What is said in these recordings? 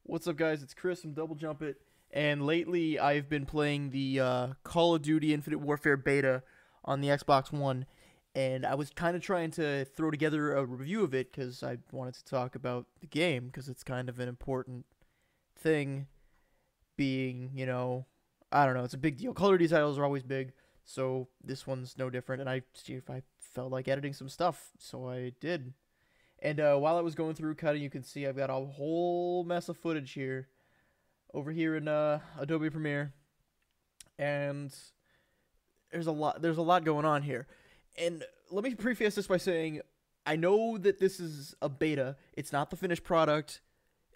What's up, guys? It's Chris from Double Jump It, and lately I've been playing the Call of Duty Infinite Warfare beta on the Xbox One, and I was kind of trying to throw together a review of it because I wanted to talk about the game because it's kind of an important thing. Being, I don't know, it's a big deal. Call of Duty titles are always big, so this one's no different. And I felt like editing some stuff, so I did. And while I was going through cutting, you can see I've got a whole mess of footage here over here in Adobe Premiere, and there's a lot going on here. And let me preface this by saying I know that this is a beta. It's not the finished product,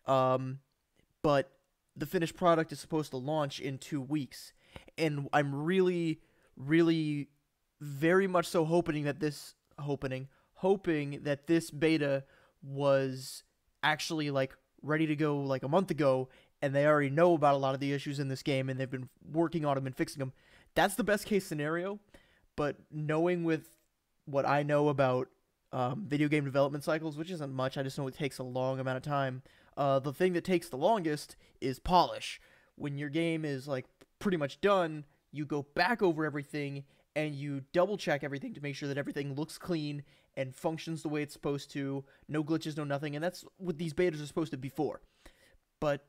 but the finished product is supposed to launch in 2 weeks, and I'm really, really, very much so hoping that this beta was actually like ready to go like a month ago, and they already know about a lot of the issues in this game and they've been working on them and fixing them. That's the best case scenario. But knowing with what I know about video game development cycles, which isn't much, I just know it takes a long amount of time. The thing that takes the longest is polish. When your game is like pretty much done, you go back over everything and you double check everything to make sure that everything looks clean and functions the way it's supposed to. No glitches, no nothing. And that's what these betas are supposed to be for. But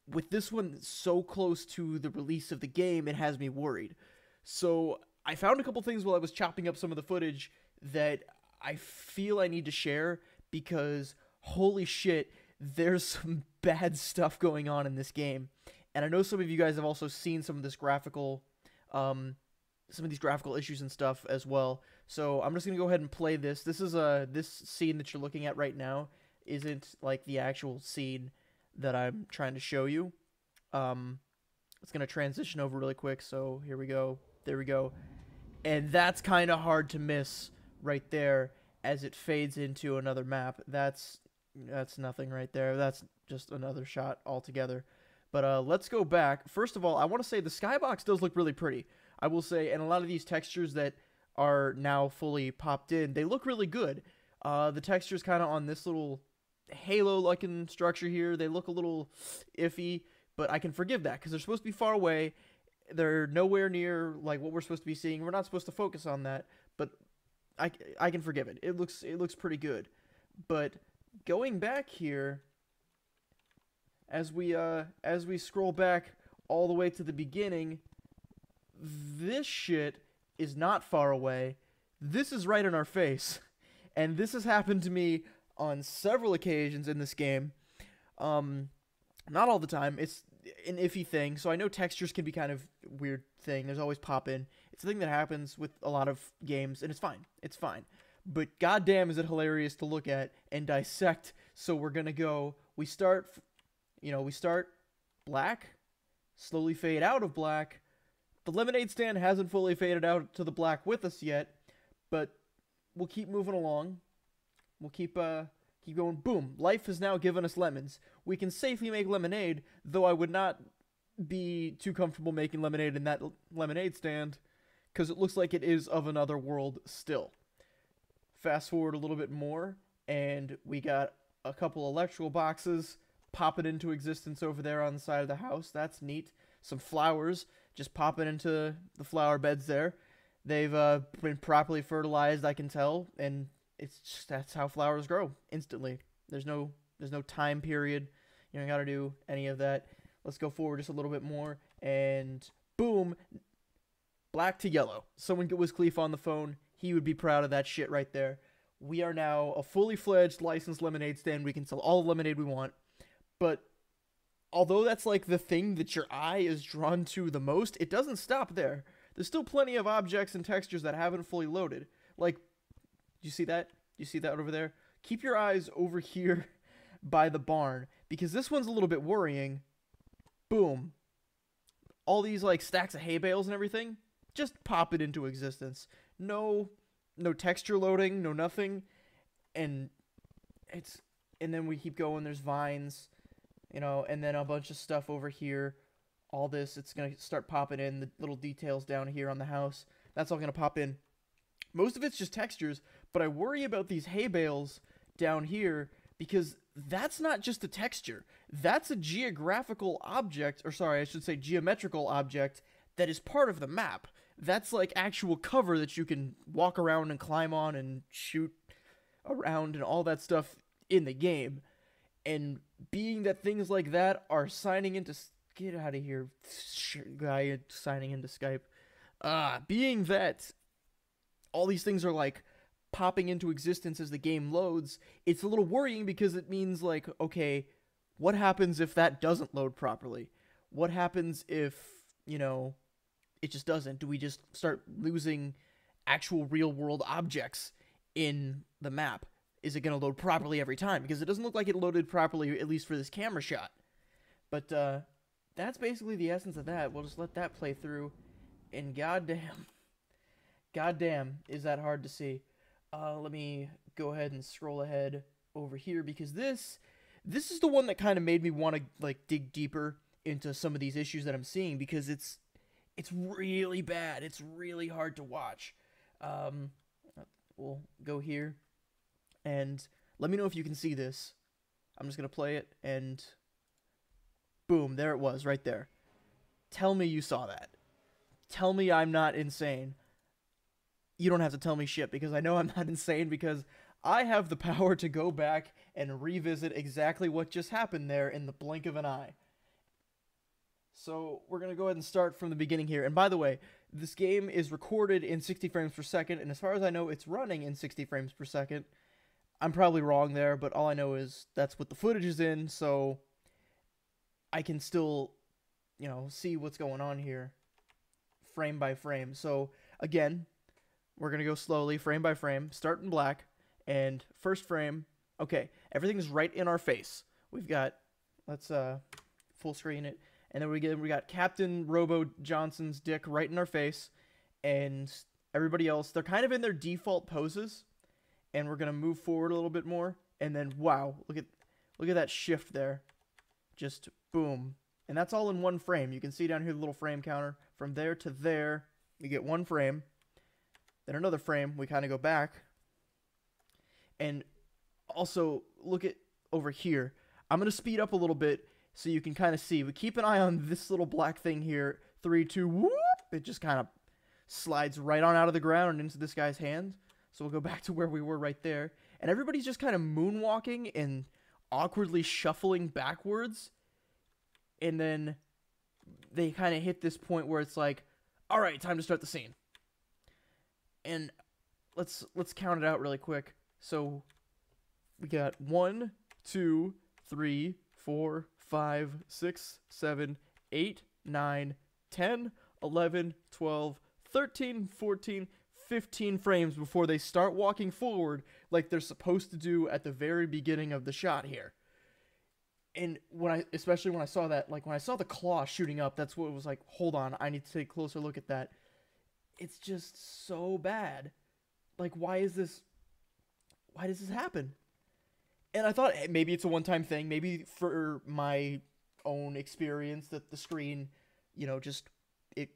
with this one so close to the release of the game, it has me worried. So I found a couple things while I was chopping up some of the footage that I feel I need to share because holy shit, there's some bad stuff going on in this game. And I know some of you guys have also seen some of this graphical some of these graphical issues and stuff as well. So I'm just gonna go ahead and play this. This scene that you're looking at right now isn't like the actual scene that I'm trying to show you. It's gonna transition over really quick. So here we go. There we go. And that's kind of hard to miss right there as it fades into another map. That's nothing right there. That's just another shot altogether. But let's go back. First of all, I want to say the skybox does look really pretty. I will say, and a lot of these textures that are now fully popped in, they look really good. The textures kind of on this little halo-looking structure here, they look a little iffy, but I can forgive that because they're supposed to be far away. They're nowhere near like what we're supposed to be seeing. We're not supposed to focus on that, but I can forgive it. It looks pretty good. But going back here, as we scroll back all the way to the beginning, this shit is not far away. This is right in our face. And this has happened to me on several occasions in this game. Not all the time. It's an iffy thing. So I know textures can be kind of weird thing. There's always pop-in. It's a thing that happens with a lot of games, and it's fine. It's fine. But goddamn is it hilarious to look at and dissect. So we're going to go, we start black, slowly fade out of black. The lemonade stand hasn't fully faded out to the black with us yet, but we'll keep moving along. We'll keep going. Boom. Life has now given us lemons. We can safely make lemonade, though I would not be too comfortable making lemonade in that lemonade stand because it looks like it is of another world still. Fast forward a little bit more, and we got a couple electrical boxes popping into existence over there on the side of the house. That's neat. Some flowers just popping into the flower beds there. They've been properly fertilized, I can tell, and that's how flowers grow instantly. There's no time period. You don't got to do any of that. Let's go forward just a little bit more, and boom, black to yellow. Someone get Wiz Khalifa on the phone. He would be proud of that shit right there. We are now a fully fledged licensed lemonade stand. We can sell all the lemonade we want. But although that's like the thing that your eye is drawn to the most, it doesn't stop there. There's still plenty of objects and textures that haven't fully loaded. Like, do you see that? Do you see that over there? Keep your eyes over here by the barn, because this one's a little bit worrying. Boom. All these like stacks of hay bales and everything, just pop it into existence. No texture loading, no nothing. And then we keep going. There's vines. And then a bunch of stuff over here. All this, it's going to start popping in. The little details down here on the house, that's all going to pop in. Most of it's just textures, but I worry about these hay bales down here because that's not just a texture. That's a geographical object, or sorry, I should say geometrical object that is part of the map. That's like actual cover that you can walk around and climb on and shoot around and all that stuff in the game. And being that things like that are signing into... Get out of here, guy signing into Skype. Being that all these things are like popping into existence as the game loads, it's a little worrying because it means like, okay, what happens if that doesn't load properly? What happens if, you know, it just doesn't? Do we just start losing actual real world objects in the map? Is it going to load properly every time? Because it doesn't look like it loaded properly, at least for this camera shot. But that's basically the essence of that. We'll just let that play through. And goddamn, is that hard to see. Let me go ahead and scroll ahead over here, because this is the one that kind of made me want to like dig deeper into some of these issues that I'm seeing, because it's really bad. It's really hard to watch. We'll go here and let me know if you can see this. I'm just gonna play it, and boom, there it was right there. Tell me you saw that. Tell me I'm not insane. You don't have to tell me shit, because I know I'm not insane, because I have the power to go back and revisit exactly what just happened there in the blink of an eye. So we're going to go ahead and start from the beginning here. And by the way, this game is recorded in 60 frames per second, and as far as I know, it's running in 60 frames per second. I'm probably wrong there, but all I know is that's what the footage is in, so I can still, you know, see what's going on here frame by frame. So again, we're going to go slowly, frame by frame, start in black, and first frame, okay, everything's right in our face. We've got, let's full screen it, and then we got Captain Robo Johnson's dick right in our face, and everybody else, they're kind of in their default poses, and we're going to move forward a little bit more, and then wow, look at that shift there. Just boom. And that's all in one frame. You can see down here the little frame counter. From there to there, we get one frame. Then another frame, we kind of go back. And also, look at over here. I'm going to speed up a little bit so you can kind of see. But keep an eye on this little black thing here. 3, 2, whoop! It just kind of slides right on out of the ground and into this guy's hand. So we'll go back to where we were right there. And everybody's just kind of moonwalking and awkwardly shuffling backwards. And then they kind of hit this point where it's like, all right, time to start the scene. And let's count it out really quick. So we got 1, 2, 3, 4, 5, 6, 7, 8, 9, 10, 11, 12, 13, 14, 15 frames before they start walking forward like they're supposed to do at the very beginning of the shot here. And especially when I saw that, like when I saw the claw shooting up, that's what it was like, hold on, I need to take a closer look at that. It's just so bad. Like, why does this happen? And I thought, hey, maybe it's a one-time thing. Maybe for my own experience that the screen, you know, just, it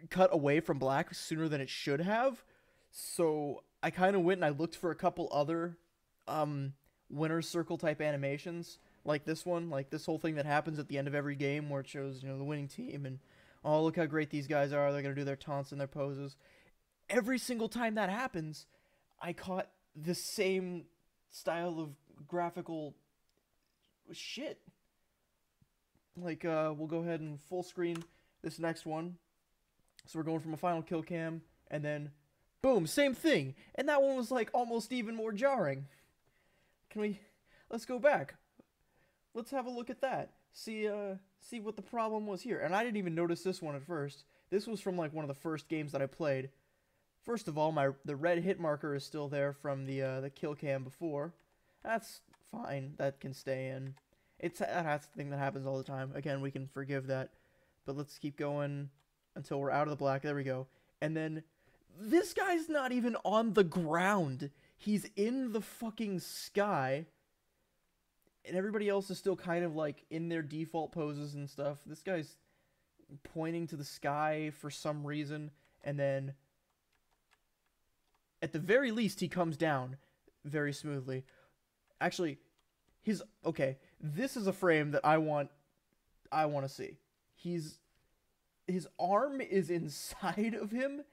cut away from black sooner than it should have. So I kind of went and I looked for a couple other winner's circle type animations. Like this one, like this whole thing that happens at the end of every game where it shows, you know, the winning team and, oh, look how great these guys are. They're going to do their taunts and their poses. Every single time that happens, I caught the same style of graphical shit. Like, we'll go ahead and full screen this next one. So we're going from a final kill cam, and then, boom, same thing. And that one was, like, almost even more jarring. Let's go back. Let's have a look at that. See what the problem was here. And I didn't even notice this one at first. This was from like one of the first games that I played. First of all, the red hit marker is still there from the kill cam before. That's fine. That can stay in. That's the thing that happens all the time. Again, we can forgive that. But let's keep going until we're out of the black. There we go. And then this guy's not even on the ground. He's in the fucking sky. And everybody else is still kind of like in their default poses and stuff. This guy's pointing to the sky for some reason. And then at the very least, he comes down very smoothly. Actually, his okay. This is a frame that I want to see. He's his arm is inside of him.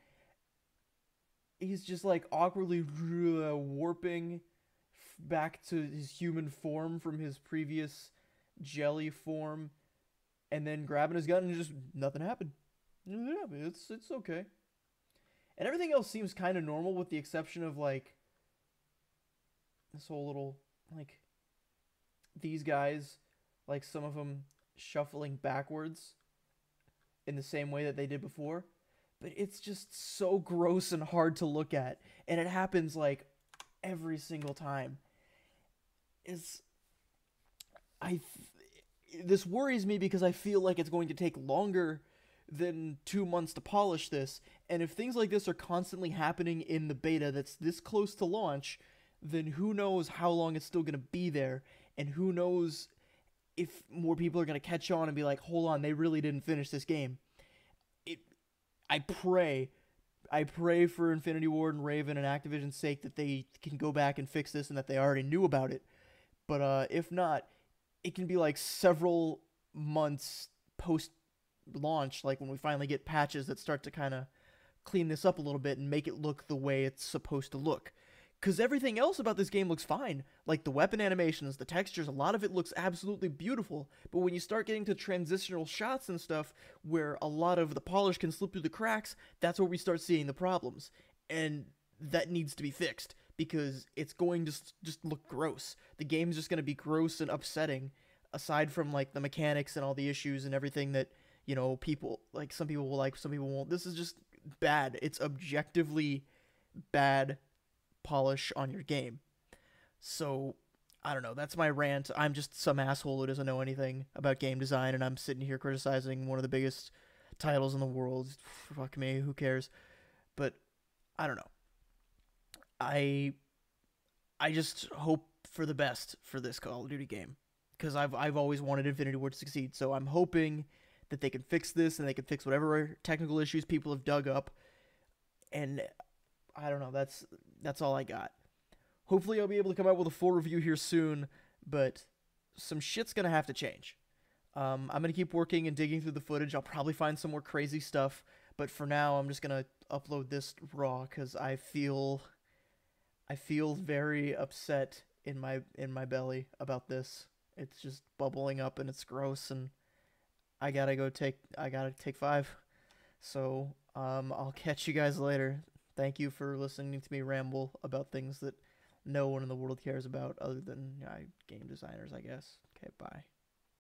He's just like awkwardly warping back to his human form from his previous jelly form, and then grabbing his gun and just nothing happened. Yeah, it's okay. And everything else seems kind of normal with the exception of like this whole little like these guys, like some of them shuffling backwards in the same way that they did before. But it's just so gross and hard to look at, and it happens like every single time. Is I this worries me because I feel like it's going to take longer than 2 months to polish this, and if things like this are constantly happening in the beta that's this close to launch, then who knows how long it's still going to be there, and who knows if more people are going to catch on and be like, hold on, they really didn't finish this game. It, I pray, I pray for Infinity Ward and Raven and Activision's sake that they can go back and fix this and that they already knew about it. But if not, it can be like several months post launch, like when we finally get patches that start to kind of clean this up a little bit and make it look the way it's supposed to look. Because everything else about this game looks fine. Like the weapon animations, the textures, a lot of it looks absolutely beautiful. But when you start getting to transitional shots and stuff where a lot of the polish can slip through the cracks, that's where we start seeing the problems. And that needs to be fixed because it's going to just look gross. The game's just going to be gross and upsetting, aside from like the mechanics and all the issues and everything that, you know, people, like some people will like, some people won't. This is just bad. It's objectively bad polish on your game. So I don't know, that's my rant. I'm just some asshole who doesn't know anything about game design, and I'm sitting here criticizing one of the biggest titles in the world. Fuck me, who cares? But I don't know. I just hope for the best for this Call of Duty game because I've always wanted Infinity Ward to succeed. So I'm hoping that they can fix this and they can fix whatever technical issues people have dug up. And I don't know. That's all I got. Hopefully, I'll be able to come out with a full review here soon, but some shit's gonna have to change. I'm gonna keep working and digging through the footage. I'll probably find some more crazy stuff, but for now, I'm just gonna upload this raw because I feel very upset in my belly about this. It's just bubbling up and it's gross, and I gotta take 5. So I'll catch you guys later. Thank you for listening to me ramble about things that no one in the world cares about other than game designers, I guess. Okay, bye.